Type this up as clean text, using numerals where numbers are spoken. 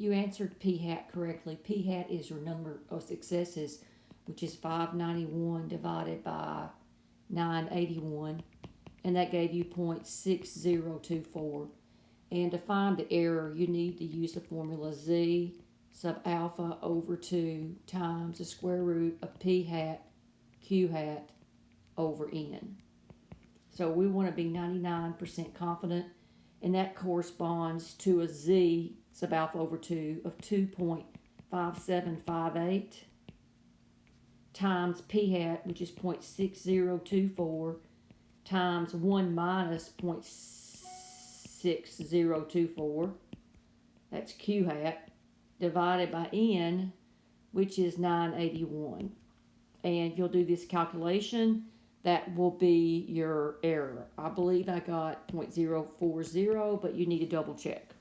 You answered p hat correctly. P hat is your number of successes, which is 591 divided by 981, and that gave you 0.6024. And to find the error, you need to use the formula z sub alpha over 2 times the square root of p hat q hat over n. So we want to be 99% confident, and that corresponds to a z sub alpha over 2 of 2.5758 times p hat, which is 0.6024, times 1 minus 0.6024, that's q hat, divided by n, which is 981. And you'll do this calculation. That will be your error. I believe I got 0.040, but you need to double check.